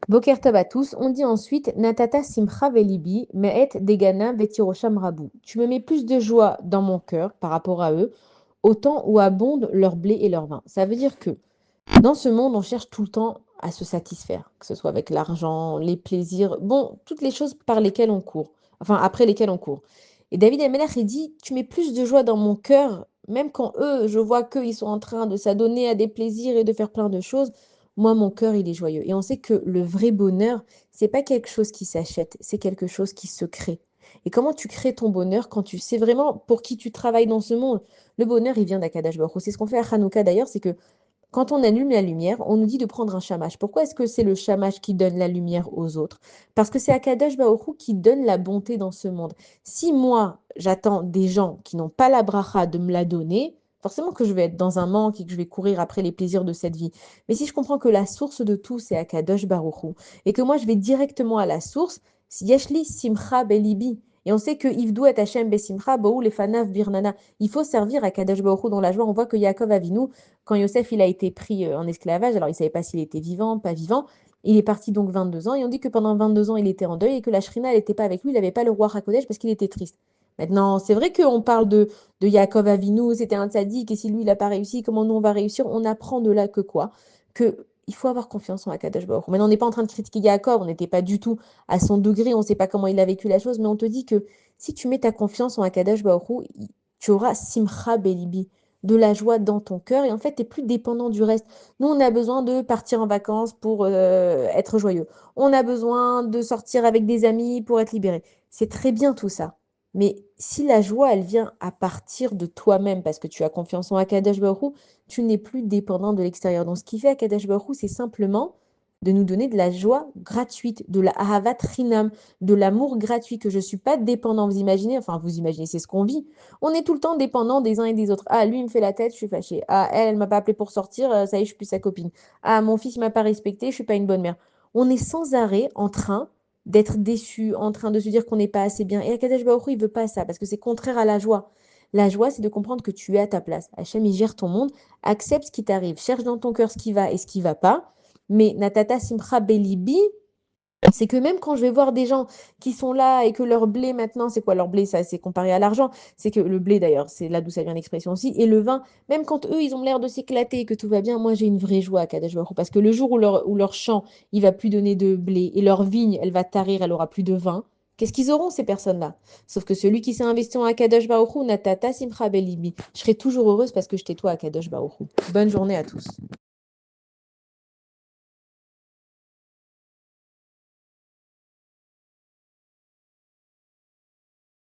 Boker Tov à tous, on dit ensuite Natata simcha velibi me'et degana vetirosham rabu. Tu me mets plus de joie dans mon cœur par rapport à eux, autant où abondent leur blé et leur vin. Ça veut dire que dans ce monde, on cherche tout le temps à se satisfaire, que ce soit avec l'argent, les plaisirs, bon, toutes les choses par lesquelles on court, enfin après lesquelles on court. Et David Ameller, il dit, tu mets plus de joie dans mon cœur, même quand eux, je vois qu'ils sont en train de s'adonner à des plaisirs et de faire plein de choses, moi, mon cœur, il est joyeux. Et on sait que le vrai bonheur, c'est pas quelque chose qui s'achète, c'est quelque chose qui se crée. Et comment tu crées ton bonheur quand tu sais vraiment pour qui tu travailles dans ce monde? Le bonheur, il vient d'Akadash Baruch Hu. C'est ce qu'on fait à Hanouka d'ailleurs, c'est que quand on allume la lumière, on nous dit de prendre un shamash. Pourquoi est-ce que c'est le shamash qui donne la lumière aux autres? Parce que c'est Akadosh Baruch Hu qui donne la bonté dans ce monde. Si moi, j'attends des gens qui n'ont pas la bracha de me la donner, forcément que je vais être dans un manque et que je vais courir après les plaisirs de cette vie. Mais si je comprends que la source de tout, c'est Akadosh Baruch Hu, et que moi, je vais directement à la source, Yeshli Simcha Belibi. Et on sait que Ivdou et Hashem Besimcha, Baou Lefanav Birnana. Il faut servir à Kadosh Baruch Hu dans la joie. On voit que Yaakov Avinu, quand Yosef il a été pris en esclavage, alors il ne savait pas s'il était vivant, pas vivant, il est parti donc 22 ans, et on dit que pendant 22 ans, il était en deuil, et que la Shrina, elle n'était pas avec lui, il n'avait pas le roi Hakodesh parce qu'il était triste. Maintenant, c'est vrai qu'on parle de Yaakov Avinu, c'était un tzaddik, et si lui, il n'a pas réussi, comment nous, on va réussir? On apprend de là que quoi? Que il faut avoir confiance en Akadosh Baruch Hu. Maintenant, on n'est pas en train de critiquer Yaakov, on n'était pas du tout à son degré, on ne sait pas comment il a vécu la chose, mais on te dit que si tu mets ta confiance en Akadosh Baruch Hu, tu auras Simcha Belibi, de la joie dans ton cœur, et en fait, tu n'es plus dépendant du reste. Nous, on a besoin de partir en vacances pour être joyeux. On a besoin de sortir avec des amis pour être libéré. C'est très bien tout ça. Mais si la joie, elle vient à partir de toi-même, parce que tu as confiance en Akadosh Baruch Hu, tu n'es plus dépendant de l'extérieur. Donc, ce qui fait Akadosh Baruch Hu, c'est simplement de nous donner de la joie gratuite, de la ahavat rinam, de l'amour gratuit, que je ne suis pas dépendant. Vous imaginez, c'est ce qu'on vit. On est tout le temps dépendant des uns et des autres. Ah, lui, il me fait la tête, je suis fâchée. Ah, elle m'a pas appelé pour sortir, ça y est, je suis plus sa copine. Ah, mon fils m'a pas respecté, je suis pas une bonne mère. On est sans arrêt en train d'être déçu, en train de se dire qu'on n'est pas assez bien. Et Akadosh Baruch Hu, il veut pas ça, parce que c'est contraire à la joie. La joie, c'est de comprendre que tu es à ta place. Hachem, il gère ton monde. Accepte ce qui t'arrive. Cherche dans ton cœur ce qui va et ce qui va pas. Mais Natata Simcha Belibi, c'est que même quand je vais voir des gens qui sont là et que leur blé maintenant, c'est quoi leur blé? Ça, c'est comparé à l'argent. C'est que le blé d'ailleurs, c'est là d'où ça vient l'expression aussi. Et le vin, même quand eux, ils ont l'air de s'éclater et que tout va bien, moi j'ai une vraie joie à Kadesh Baruch Hu. Parce que le jour où leur champ, il va plus donner de blé et leur vigne, elle va tarir, elle aura plus de vin. Qu'est-ce qu'ils auront ces personnes-là? Sauf que celui qui s'est investi en Akadosh Baruch Hu, Natata Simcha Belibi. Je serai toujours heureuse parce que je t'ai toi Akadosh Baruch Hu. Bonne journée à tous.